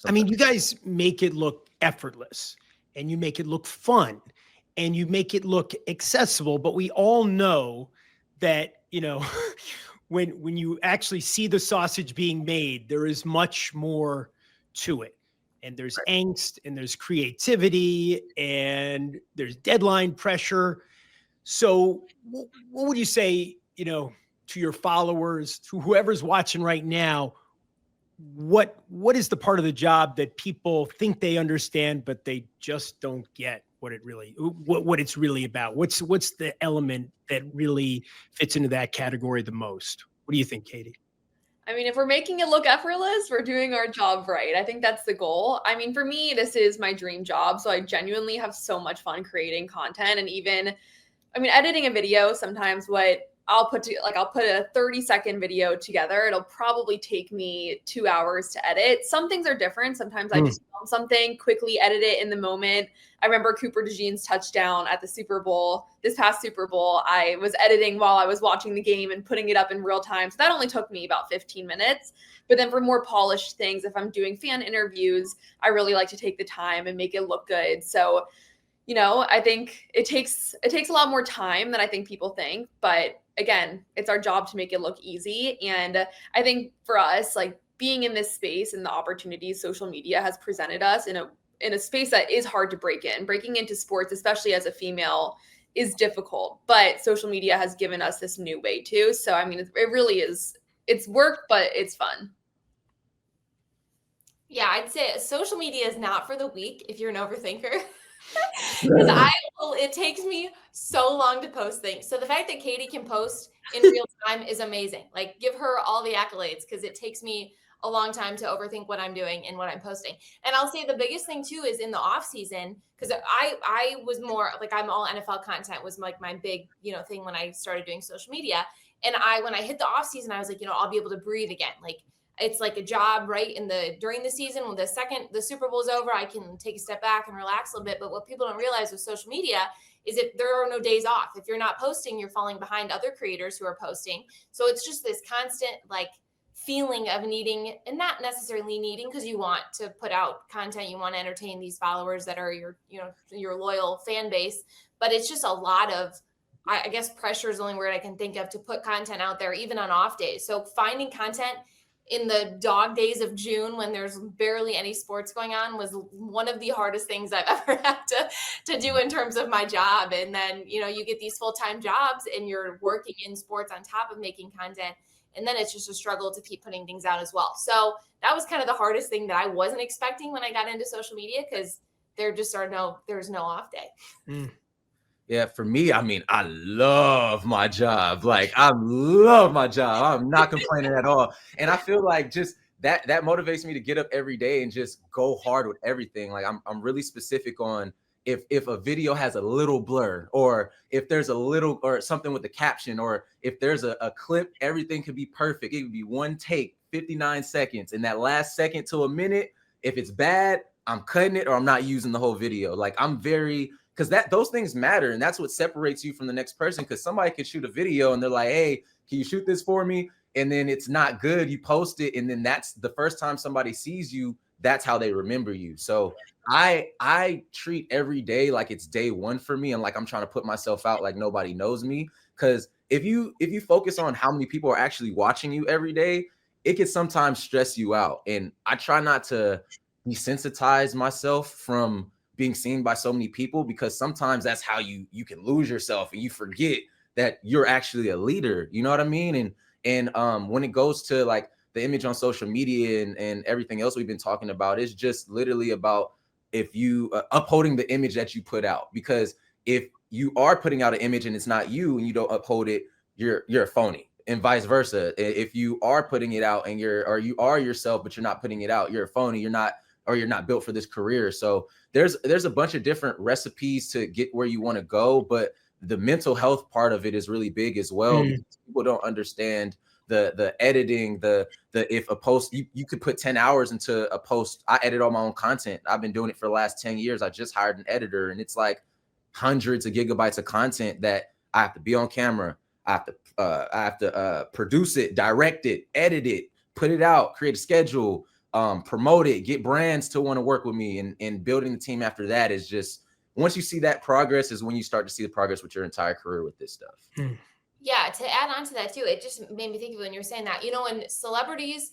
I mean, you guys make it look effortless and you make it look fun and you make it look accessible, but we all know that, when you actually see the sausage being made, there is much more to it. And there's angst and there's creativity and there's deadline pressure. So what would you say, to your followers, to whoever's watching right now? What is the part of the job that people think they understand, but they just don't get what it's really about? What's the element that really fits into that category the most? What do you think, Katie? I mean, if we're making it look effortless, we're doing our job right. I think that's the goal. I mean, for me, this is my dream job. So I genuinely have so much fun creating content. And even, I mean, editing a video, sometimes what I'll put a 30-second video together. It'll probably take me 2 hours to edit. Some things are different. Sometimes I just film something, quickly edit it in the moment. I remember Cooper DeJean's touchdown at the Super Bowl, this past Super Bowl. I was editing while I was watching the game and putting it up in real time. So that only took me about 15 minutes. But then for more polished things, if I'm doing fan interviews, I really like to take the time and make it look good. So, I think it takes a lot more time than I think people think, but again, it's our job to make it look easy. And I think for us, like being in this space and the opportunities social media has presented us in a space that is hard to break in. Breaking into sports, especially as a female, is difficult, but social media has given us this new way too. So I mean, it really is, it's work, but it's fun. Yeah, I'd say social media is not for the weak if you're an overthinker. It takes me so long to post things. So the fact that Katie can post in real time is amazing. Like, give her all the accolades, because it takes me a long time to overthink what I'm doing and what I'm posting. And I'll say the biggest thing too is in the off season, because I was more like, I'm all NFL content was like my big, thing when I started doing social media. And when I hit the off season, I was like, I'll be able to breathe again. Like, it's like a job, right? During the season, when the Super Bowl is over, I can take a step back and relax a little bit. But what people don't realize with social media is if there are no days off. If you're not posting, you're falling behind other creators who are posting. So it's just this constant like feeling of needing, and not necessarily needing, because you want to put out content, you want to entertain these followers that are your loyal fan base. But it's just a lot of, I guess, pressure is the only word I can think of, to put content out there, even on off days. So finding content in the dog days of June, when there's barely any sports going on, was one of the hardest things I've ever had to do in terms of my job. And then, you get these full-time jobs and you're working in sports on top of making content. And then it's just a struggle to keep putting things out as well. So that was kind of the hardest thing that I wasn't expecting when I got into social media, because there's no off day. Yeah, for me, I mean, I love my job. Like, I love my job. I'm not complaining at all. And I feel like just that motivates me to get up every day and just go hard with everything. Like, I'm really specific on if a video has a little blur, or if there's a little or something with the caption, or if there's a clip, everything could be perfect. It could be one take, 59 seconds. And that last second to a minute, if it's bad, I'm cutting it or I'm not using the whole video. Like, I'm very, because those things matter, and that's what separates you from the next person. Because somebody could shoot a video and they're like, hey, can you shoot this for me? And then it's not good. You post it, and then that's the first time somebody sees you. That's how they remember you. So I treat every day like it's day one for me, and like I'm trying to put myself out like nobody knows me. Because if you focus on how many people are actually watching you every day, it can sometimes stress you out. And I try not to desensitize myself from being seen by so many people, because sometimes that's how you can lose yourself and you forget that you're actually a leader. You know what I mean? And when it goes to like the image on social media and everything else we've been talking about, it's just literally about if you upholding the image that you put out. Because if you are putting out an image and it's not you and you don't uphold it, you're a phony. And vice versa. If you are putting it out and you are yourself, but you're not putting it out, you're a phony. You're not built for this career. So there's a bunch of different recipes to get where you want to go, but the mental health part of it is really big as well. Because people don't understand the editing, the if a post, you could put 10 hours into a post. I edit all my own content. I've been doing it for the last 10 years. I just hired an editor, and it's like hundreds of gigabytes of content that I have to be on camera. I have to produce it, direct it, edit it, put it out, create a schedule, promote it, get brands to want to work with me, and building the team after that is just, once you see that progress is when you start to see the progress with your entire career with this stuff. Yeah, to add on to that too, it just made me think of when you were saying that, when celebrities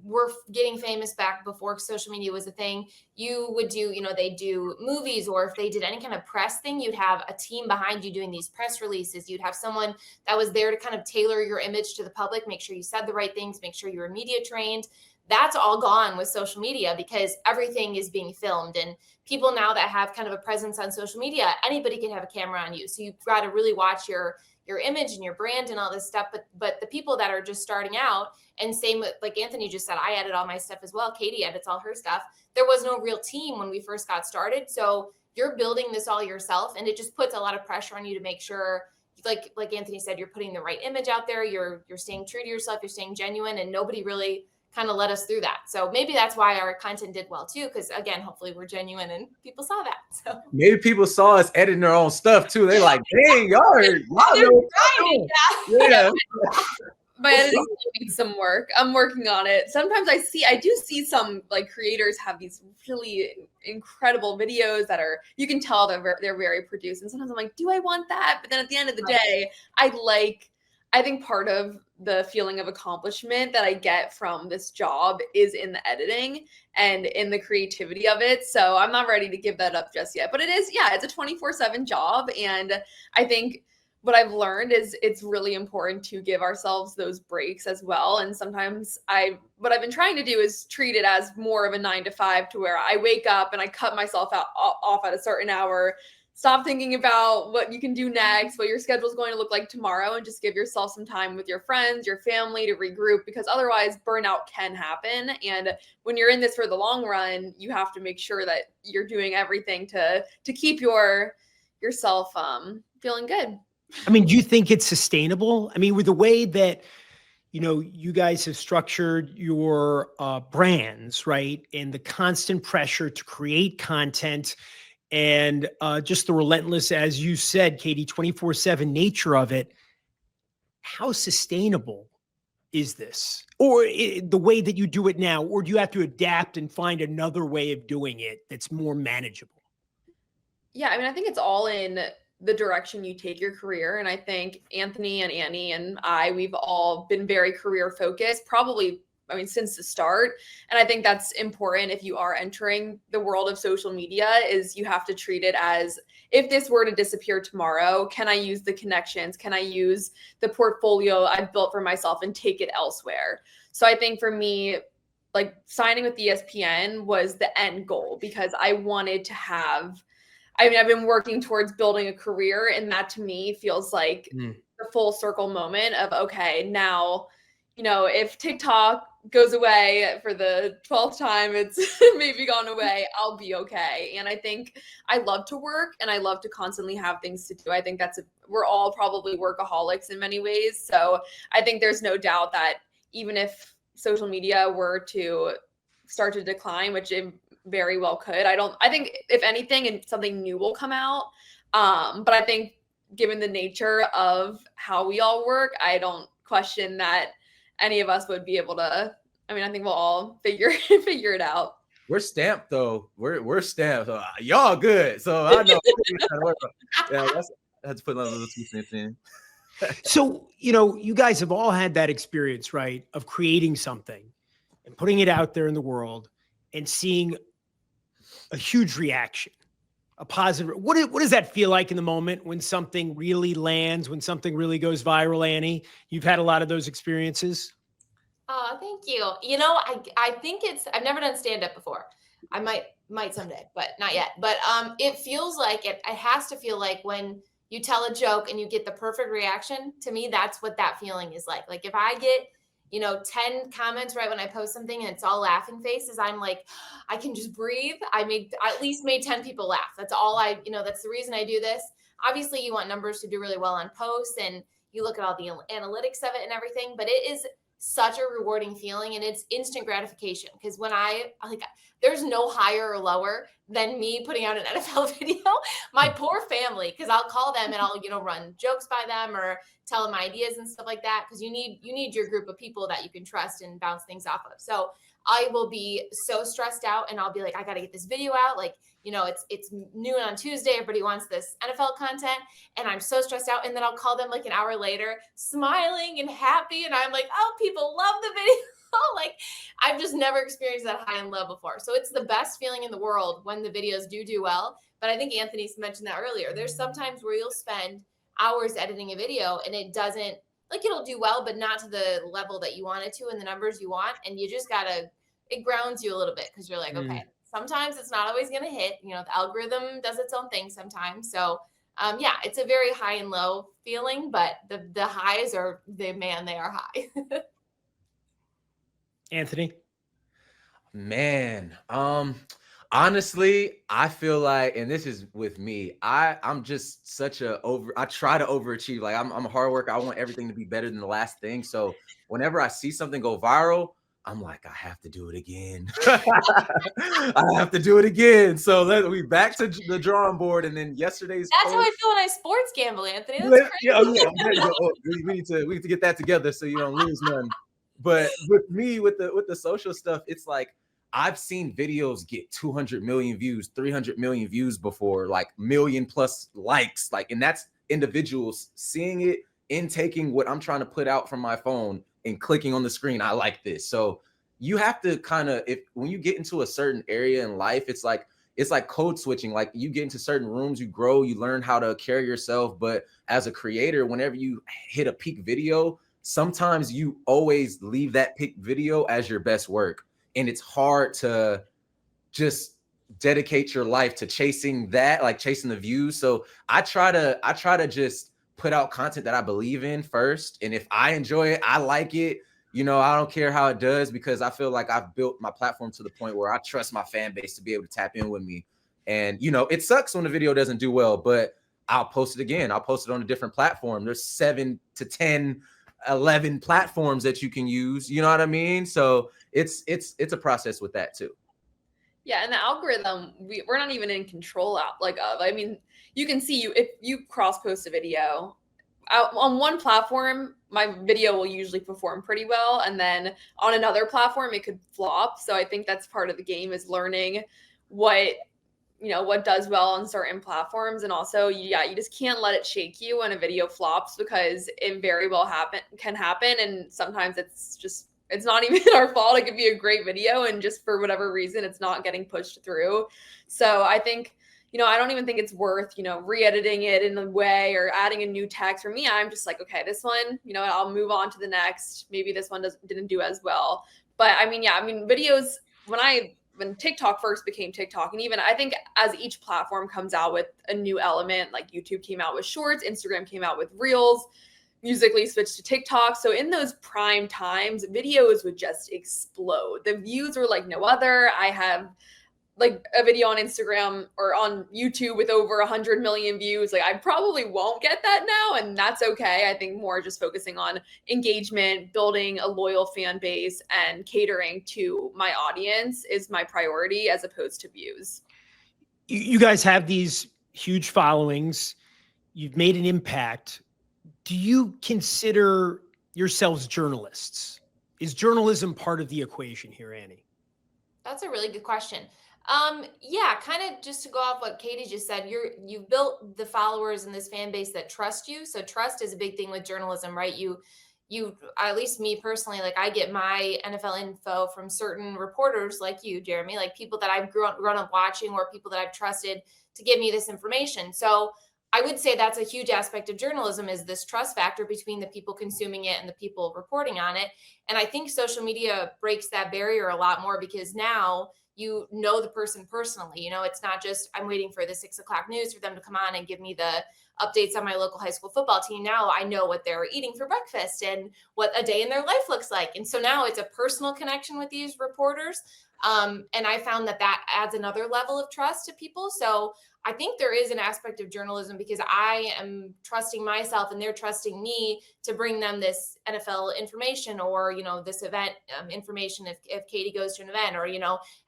were getting famous back before social media was a thing, you would do, they do movies, or if they did any kind of press thing, you'd have a team behind you doing these press releases. You'd have someone that was there to kind of tailor your image to the public, make sure you said the right things, make sure you were media trained. That's all gone with social media because everything is being filmed, and people now that have kind of a presence on social media, anybody can have a camera on you. So you've got to really watch your image and your brand and all this stuff. But the people that are just starting out, and same with, like Anthony just said, I edit all my stuff as well. Katie edits all her stuff. There was no real team when we first got started. So you're building this all yourself, and it just puts a lot of pressure on you to make sure, like Anthony said, you're putting the right image out there. You're staying true to yourself. You're staying genuine, and nobody really kind of led us through that. So maybe that's why our content did well too. Cause again, hopefully we're genuine and people saw that. So maybe people saw us editing their own stuff too. They like, dang, y'all know. Yeah. My editing needs some work. I'm working on it. Sometimes I do see some like creators have these really incredible videos that are, you can tell they're very produced. And sometimes I'm like, do I want that? But then at the end of the day, I think part of the feeling of accomplishment that I get from this job is in the editing and in the creativity of it. So I'm not ready to give that up just yet, but it's a 24/7 job. And I think what I've learned is it's really important to give ourselves those breaks as well. And sometimes what I've been trying to do is treat it as more of a 9 to 5, to where I wake up and I cut myself off at a certain hour. Stop thinking about what you can do next, what your schedule is going to look like tomorrow, and just give yourself some time with your friends, your family to regroup, because otherwise burnout can happen. And when you're in this for the long run, you have to make sure that you're doing everything to keep yourself feeling good. I mean, do you think it's sustainable? I mean, with the way that, you guys have structured your brands, right? And the constant pressure to create content, and just the relentless, as you said, Katie, 24/7 nature of it. How sustainable is this? Or the way that you do it now? Or do you have to adapt and find another way of doing it that's more manageable? Yeah, I mean, I think it's all in the direction you take your career. And I think Anthony and Annie and we've all been very career focused, probably, since the start. And I think that's important if you are entering the world of social media, is you have to treat it as, if this were to disappear tomorrow, can I use the connections? Can I use the portfolio I've built for myself and take it elsewhere? So I think for me, like signing with ESPN was the end goal, because I wanted to have, I've been working towards building a career, and that to me feels like the full circle moment of, okay, now, if TikTok goes away for the 12th time, it's maybe gone away, I'll be okay. And I think I love to work, and I love to constantly have things to do. I think we're all probably workaholics in many ways. So I think there's no doubt that even if social media were to start to decline, which it very well could, I think if anything, and something new will come out. But I think given the nature of how we all work, I don't question that any of us would be able to. I think we'll all figure it out. We're stamped though. We're stamped. So y'all good. So I know. Yeah, I had to put another 2 cents in. So, you guys have all had that experience, right? Of creating something and putting it out there in the world and seeing a huge reaction, a positive. What does that feel like in the moment when something really lands, when something really goes viral, Annie? You've had a lot of those experiences. Oh, thank you. I think I've never done stand-up before. I might someday, but not yet. But it feels like it has to feel like when you tell a joke and you get the perfect reaction. To me, that's what that feeling is like. Like if I get 10 comments right when I post something and it's all laughing faces, I'm like, I can just breathe. I at least made 10 people laugh. That's all that's the reason I do this. Obviously you want numbers to do really well on posts, and you look at all the analytics of it and everything, but it is such a rewarding feeling, and it's instant gratification. Because when there's no higher or lower than me putting out an NFL video. My poor family, because I'll call them and I'll run jokes by them or tell them ideas and stuff like that. Because you need your group of people that you can trust and bounce things off of. So I will be so stressed out and I'll be like, I got to get this video out. Like, it's noon on Tuesday. Everybody wants this NFL content. And I'm so stressed out. And then I'll call them like an hour later, smiling and happy. And I'm like, oh, people love the video. Like, I've just never experienced that high and low before. So it's the best feeling in the world when the videos do well. But I think Anthony's mentioned that earlier. There's sometimes where you'll spend hours editing a video and it doesn't, like, it'll do well, but not to the level that you want it to and the numbers you want. And you just gotta, it grounds you a little bit because you're like, okay, sometimes it's not always going to hit. The algorithm does its own thing sometimes. So yeah, it's a very high and low feeling, but the highs are, they are high. Anthony? Man, honestly, I feel like, and this is with me, I'm just such I try to overachieve. Like I'm a hard worker. I want everything to be better than the last thing. So whenever I see something go viral, I'm like, I have to do it again. I have to do it again. So we back to the drawing board. And then yesterday's That's how I feel when I sports gamble, Anthony. That's yeah, we need to get that together so you don't lose none. But with me, with the social stuff, it's like I've seen videos get 200 million views, 300 million views before, like million plus likes, like, and that's individuals seeing it, intaking what I'm trying to put out from my phone and clicking on the screen. I like this. So you have to kind of, when you get into a certain area in life, it's like code switching. Like you get into certain rooms, you grow, you learn how to carry yourself. But as a creator, whenever you hit a peak video, sometimes you always leave that peak video as your best work. And it's hard to just dedicate your life to chasing that, like chasing the views. So I try to just put out content that I believe in first. And if I enjoy it, I like it, I don't care how it does, because I feel like I've built my platform to the point where I trust my fan base to be able to tap in with me. And, it sucks when the video doesn't do well, but I'll post it again. I'll post it on a different platform. There's 7 to 10, 11 platforms that you can use. You know what I mean? So it's a process with that too. Yeah, and the algorithm, we're not even in control of. I mean, you can see if you cross post a video on one platform, my video will usually perform pretty well, and then on another platform it could flop. So I think that's part of the game, is learning what does well on certain platforms. And also, you just can't let it shake you when a video flops, because it very well can happen. And sometimes it's not even our fault. It could be a great video, and just for whatever reason, it's not getting pushed through. So I think, I don't even think it's worth, re-editing it in a way or adding a new text. For me, I'm just like, okay, this one, I'll move on to the next. Maybe this one didn't do as well. But videos, when TikTok first became TikTok, and even I think as each platform comes out with a new element, like YouTube came out with Shorts, Instagram came out with Reels, Musical.ly switched to TikTok. So in those prime times, videos would just explode. The views were like no other. I have like a video on Instagram or on YouTube with over 100 million views. Like I probably won't get that now, and that's okay. I think more just focusing on engagement, building a loyal fan base, and catering to my audience is my priority, as opposed to views. You guys have these huge followings. You've made an impact. Do you consider yourselves journalists? Is journalism part of the equation here, Annie? That's a really good question. Yeah, kind of just to go off what Katie just said, you've built the followers and this fan base that trust you. So trust is a big thing with journalism, right? You, at least me personally, like I get my NFL info from certain reporters like you, Jeremy, like people that I've grown up watching, or people that I've trusted to give me this information. So I would say that's a huge aspect of journalism, is this trust factor between the people consuming it and the people reporting on it. And I think social media breaks that barrier a lot more, because now you know the person personally. It's not just I'm waiting for the 6 o'clock news for them to come on and give me the updates on my local high school football team. Now I know what they're eating for breakfast and what a day in their life looks like. And so now it's a personal connection with these reporters. And I found that adds another level of trust to people. So I think there is an aspect of journalism, because I am trusting myself and they're trusting me to bring them this NFL information, or, this event information if Katie goes to an event, or,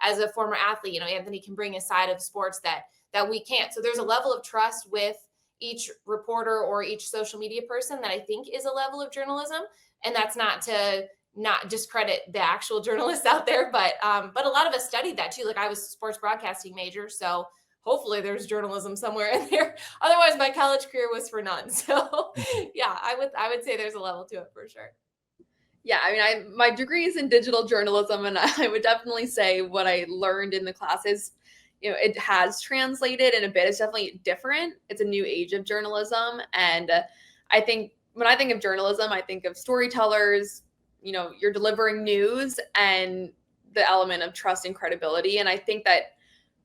as a former athlete, Anthony can bring a side of sports that we can't. So there's a level of trust with each reporter or each social media person that I think is a level of journalism. And that's not to not discredit the actual journalists out there, but a lot of us studied that too. Like I was a sports broadcasting major, so hopefully there's journalism somewhere in there. Otherwise, my college career was for none. So yeah, I would say there's a level to it for sure. Yeah, I mean, my degree is in digital journalism, and I would definitely say what I learned in the classes, it has translated in a bit. It's definitely different. It's a new age of journalism, and I think when I think of journalism, I think of storytellers. You're delivering news and the element of trust and credibility, and I think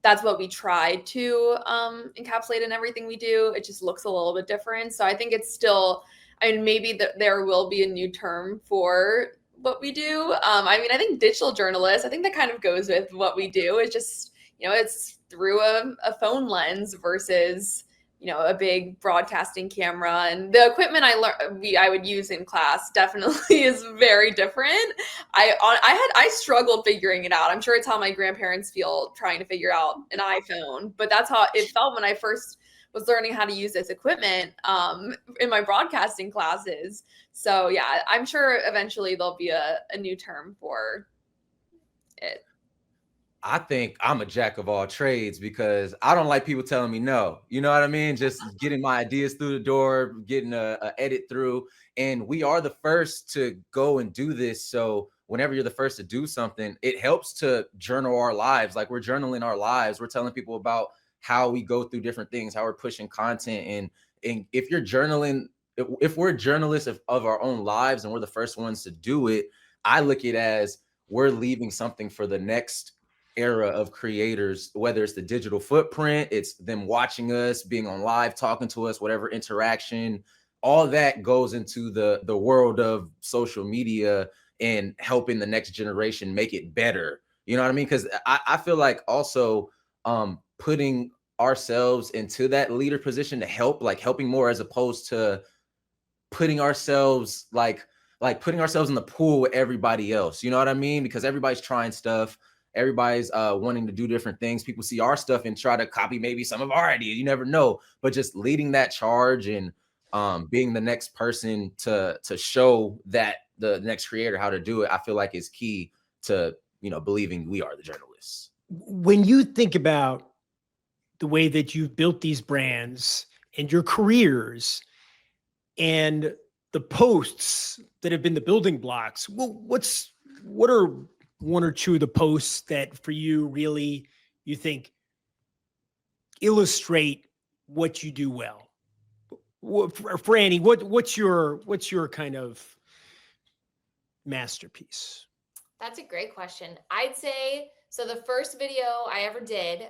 that's what we try to encapsulate in everything we do. It just looks a little bit different. So I think it's still, I mean, maybe there will be a new term for what we do. I mean, I think digital journalists, I think that kind of goes with what we do. It's just, it's through a phone lens versus, a big broadcasting camera, and the equipment I would use in class definitely is very different. I struggled figuring it out. I'm sure it's how my grandparents feel trying to figure out an iPhone, but that's how it felt when I first was learning how to use this equipment in my broadcasting classes. So yeah, I'm sure eventually there'll be a new term for it. I think I'm a jack of all trades because I don't like people telling me no. You know what I mean? Just getting my ideas through the door, getting a edit through. And we are the first to go and do this. So whenever you're the first to do something, it helps to journal our lives. Like we're journaling our lives. We're telling people about how we go through different things, how we're pushing content. And if you're journaling, if we're journalists of our own lives and we're the first ones to do it, I look at it as we're leaving something for the next era of creators, whether it's the digital footprint, it's them watching us, being on live, talking to us, whatever interaction, all that goes into the world of social media and helping the next generation make it better. You know what I mean? Because I feel like also putting ourselves into that leader position to help, like helping more as opposed to putting ourselves like putting ourselves in the pool with everybody else. You know what I mean? Because everybody's trying stuff. Everybody's wanting to do different things. People see our stuff and try to copy maybe some of our ideas. You never know. But just leading that charge and being the next person to show that the next creator how to do it, I feel like is key to, believing we are the journalists. When you think about the way that you've built these brands and your careers and the posts that have been the building blocks, well, what are one or two of the posts that for you really you think illustrate what you do well? For Annie, what's your kind of masterpiece? That's a great question. I'd say, so the first video I ever did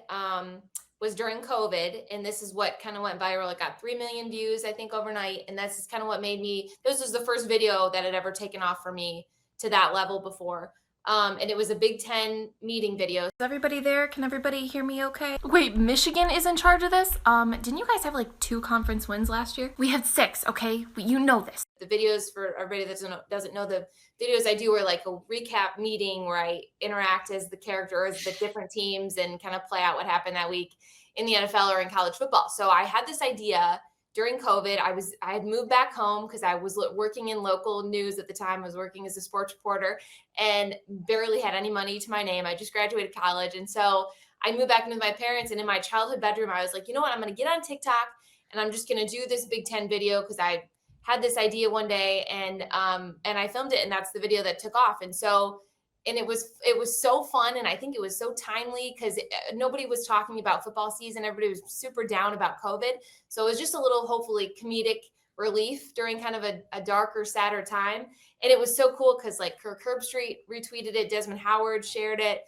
was during COVID, and this is what kind of went viral. It got 3 million views, I think, overnight. And this is kind of what made me, this was the first video that had ever taken off for me to that level before. And it was a Big Ten meeting video. Is everybody there? Can everybody hear me okay? Wait, Michigan is in charge of this? Didn't you guys have like 2 conference wins last year? We had 6, okay? You know this. The videos, for everybody that doesn't know, the videos I do are like a recap meeting where I interact as the characters, the different teams, and kind of play out what happened that week in the NFL or in college football. So I had this idea during COVID. I had moved back home because I was working in local news at the time. I was working as a sports reporter and barely had any money to my name. I just graduated college. And so I moved back in with my parents, and in my childhood bedroom, I was like, you know what, I'm going to get on TikTok and I'm just going to do this Big Ten video because I had this idea one day, and I filmed it, and that's the video that took off. And so, and it was so fun. And I think it was so timely because nobody was talking about football season. Everybody was super down about COVID. So it was just a little, hopefully, comedic relief during kind of a darker, sadder time. And it was so cool because like Kirk Herbstreit retweeted it, Desmond Howard shared it,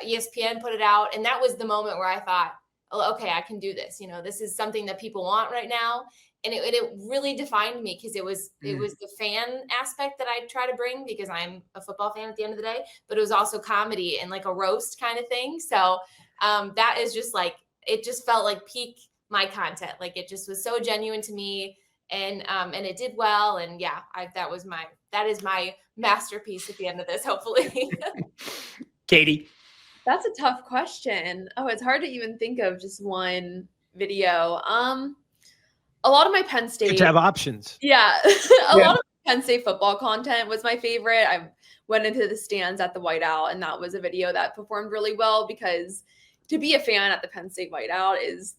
ESPN put it out. And that was the moment where I thought, oh, okay, I can do this. This is something that people want right now. And it really defined me because it was the fan aspect that I try to bring because I'm a football fan at the end of the day, but it was also comedy and like a roast kind of thing. So that is just like, it just felt like peak my content. Like it just was so genuine to me, and it did well. And yeah, that is my masterpiece at the end of this, hopefully. Katie. That's a tough question. Oh, it's hard to even think of just one video. A lot of my Penn State. Good to have options. Yeah. A lot of Penn State football content was my favorite. went into the stands at the whiteout. And that was a video that performed really well, because to be a fan at the Penn State whiteout is,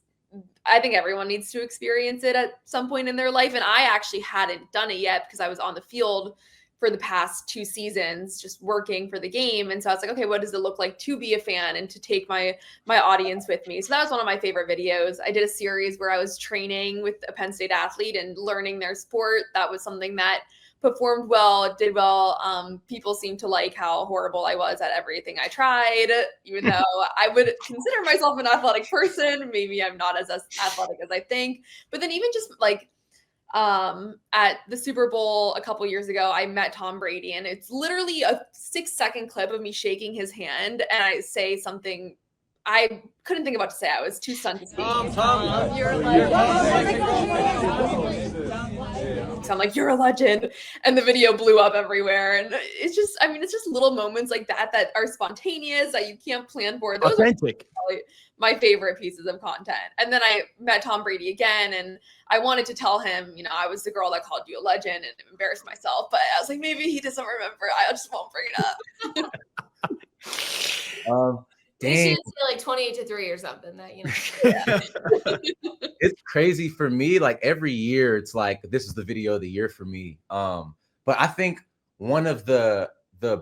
I think everyone needs to experience it at some point in their life. And I actually hadn't done it yet because I was on the field for the past 2 seasons, just working for the game. And so I was like, okay, what does it look like to be a fan and to take my audience with me? So that was one of my favorite videos. I did a series where I was training with a Penn State athlete and learning their sport. That was something that performed well. It did well. People seemed to like how horrible I was at everything I tried, even though I would consider myself an athletic person. Maybe I'm not as athletic as I think. But then even just like at the Super Bowl a couple years ago, I met Tom Brady, and it's literally a 6-second clip of me shaking his hand, and I say something I couldn't think about to say. I was too stunned to speak. You're a legend. Sound like you're a legend, and the video blew up everywhere. And it's just, I mean, it's just little moments like that that are spontaneous, that you can't plan for. Those Authentic. are probably my favorite pieces of content. And then I met Tom Brady again, and I wanted to tell him, you know, I was the girl that called you a legend, and embarrassed myself. But I was like, maybe he doesn't remember. I just won't bring it up. You Dang. should say like 28-3 or something, that, you know. It's crazy for me. Like every year, it's like this is the video of the year for me. But I think one of the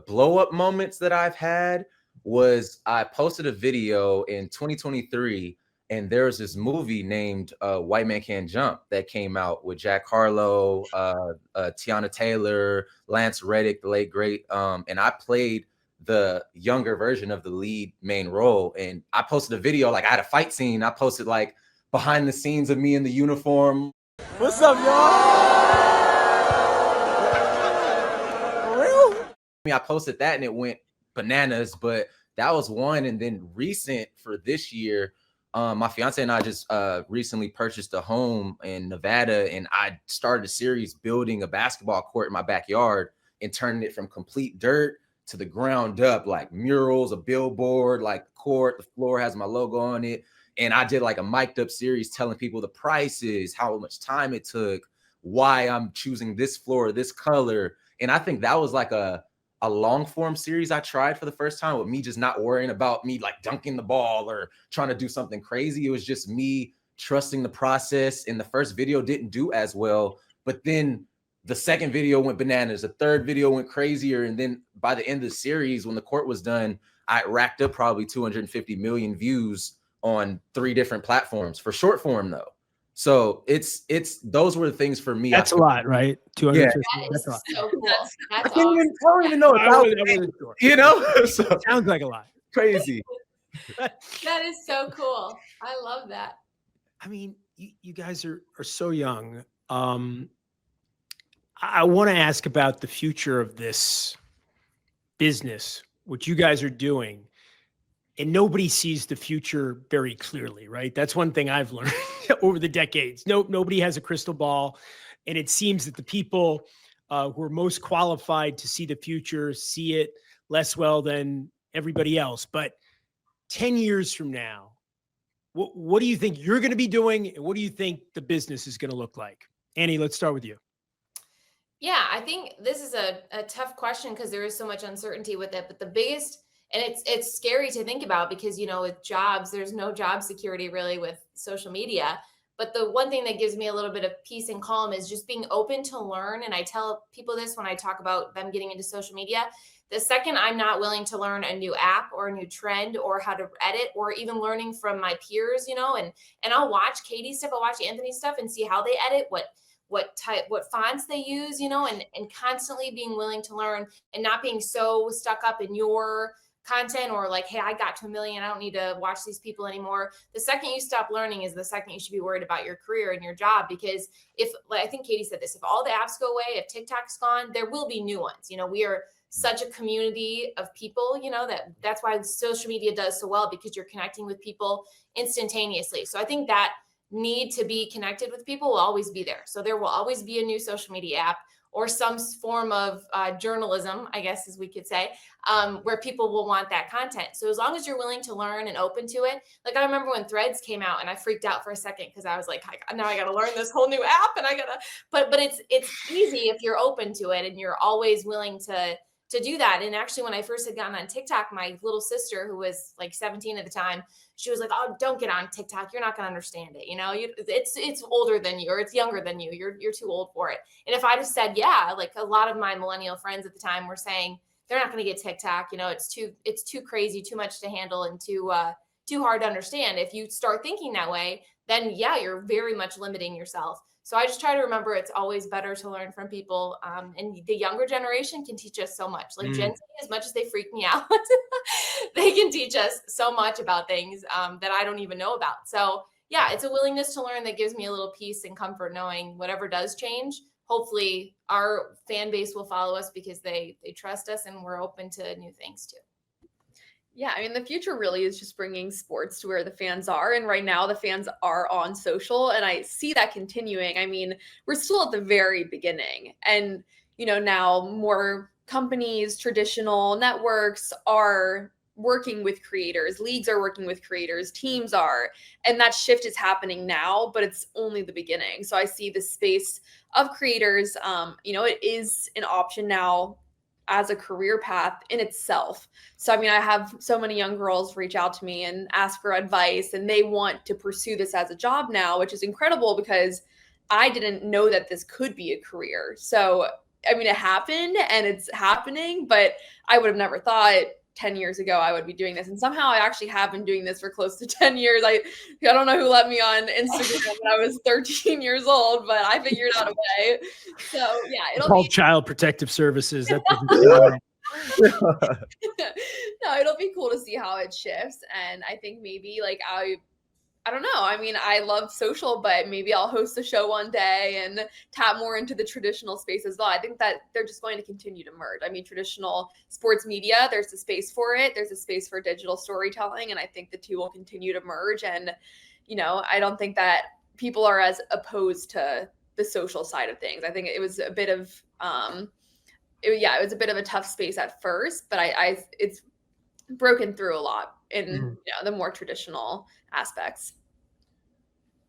blow up moments that I've had was I posted a video in 2023, and there was this movie named White Man Can't Jump that came out with Jack Harlow, Tiana Taylor, Lance Reddick, the late great, and I played the younger version of the lead main role. And I posted a video, like I had a fight scene. I posted like behind the scenes of me in the uniform. What's up, y'all? For real? I posted that and it went bananas, but that was one. And then recent for this year, my fiance and I just recently purchased a home in Nevada, and I started a series building a basketball court in my backyard and turning it from complete dirt to the ground up, like murals, a billboard, like the court, the floor has my logo on it. And I did like a mic'd up series telling people the prices, how much time it took, why I'm choosing this floor, this color. And I think that was like a long form series I tried for the first time, with me just not worrying about me like dunking the ball or trying to do something crazy. It was just me trusting the process. And the first video didn't do as well, but then the second video went bananas. The third video went crazier. And then by the end of the series, when the court was done, I racked up probably 250 million views on 3 different platforms for short form though. So it's those were the things for me. That's a lot, right? 250. That That's is a lot. so cool. That's I awesome. don't even know. I wasn't sure. You know, so Sounds like a lot. crazy. That is so cool. I love that. I mean, you guys are so young. I want to ask about the future of this business, what you guys are doing. And nobody sees the future very clearly, right? That's one thing I've learned over the decades. Nobody has a crystal ball. And it seems that the people who are most qualified to see the future see it less well than everybody else. But 10 years from now, what do you think you're going to be doing? And what do you think the business is going to look like? Annie, let's start with you. Yeah, I think this is a tough question because there is so much uncertainty with it. But the biggest, and it's scary to think about because, you know, with jobs, there's no job security really with social media. But the one thing that gives me a little bit of peace and calm is just being open to learn. And I tell people this when I talk about them getting into social media. The second I'm not willing to learn a new app or a new trend or how to edit or even learning from my peers, you know, and I'll watch Katie's stuff, I'll watch Anthony's stuff and see how they edit, what fonts they use, you know, and constantly being willing to learn and not being so stuck up in your content or like, hey, I got to 1 million. I don't need to watch these people anymore. The second you stop learning is the second you should be worried about your career and your job. Because if, like, I think Katie said this, if all the apps go away, if TikTok's gone, there will be new ones. You know, we are such a community of people, you know, that's why social media does so well, because you're connecting with people instantaneously. So I think that need to be connected with people will always be there. So there will always be a new social media app or some form of journalism, I guess, as we could say, where people will want that content. So as long as you're willing to learn and open to it, like I remember when Threads came out and I freaked out for a second because I was like, now I got to learn this whole new app and I got to, but it's easy if you're open to it and you're always willing to to do that. And actually, when I first had gotten on TikTok, my little sister, who was like 17 at the time, she was like, "Oh, don't get on TikTok. You're not going to understand it. It's older than you, or it's younger than you. You're too old for it." And if I just said, yeah, like a lot of my millennial friends at the time were saying they're not going to get TikTok. It's too crazy, too much to handle, and too hard to understand. If you start thinking that way, then yeah, you're very much limiting yourself. So I just try to remember it's always better to learn from people. And the younger generation can teach us so much. Like Gen Z, as much as they freak me out, they can teach us so much about things that I don't even know about. So yeah, it's a willingness to learn that gives me a little peace and comfort knowing whatever does change, hopefully our fan base will follow us because they trust us and we're open to new things too. Yeah, I mean, the future really is just bringing sports to where the fans are. And right now, the fans are on social, and I see that continuing. I mean, we're still at the very beginning. And, now more companies, traditional networks are working with creators, leagues are working with creators, teams are. And that shift is happening now, but it's only the beginning. So I see the space of creators, it is an option now as a career path in itself. So, I mean, I have so many young girls reach out to me and ask for advice, and they want to pursue this as a job now, which is incredible because I didn't know that this could be a career. So, I mean, it happened and it's happening, but I would have never thought 10 years ago I would be doing this. And somehow I actually have been doing this for close to 10 years. I don't know who let me on Instagram when I was 13 years old, but I figured out a way. So yeah, It's called Child Protective Services. That no, it'll be cool to see how it shifts. And I think maybe like I don't know. I mean, I love social, but maybe I'll host a show one day and tap more into the traditional space as well. I think that they're just going to continue to merge. I mean, traditional sports media, there's a space for it. There's a space for digital storytelling. And I think the two will continue to merge. And, I don't think that people are as opposed to the social side of things. I think it was a bit of, it was a bit of a tough space at first, but it's broken through a lot in the more traditional aspects.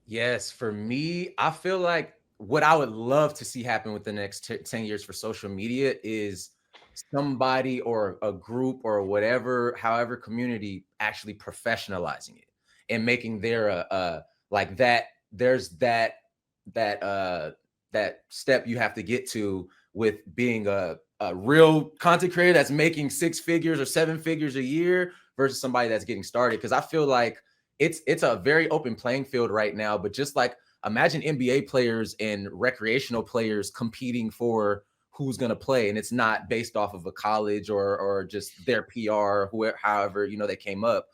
Yes, for me, I feel like what I would love to see happen with the next 10 years for social media is somebody or a group or whatever, however, community actually professionalizing it and making there like that. There's that step you have to get to with being a real content creator that's making 6 figures or 7 figures a year versus somebody that's getting started. Because I feel like it's a very open playing field right now, but just like imagine NBA players and recreational players competing for who's going to play, and it's not based off of a college or just their PR, however, they came up.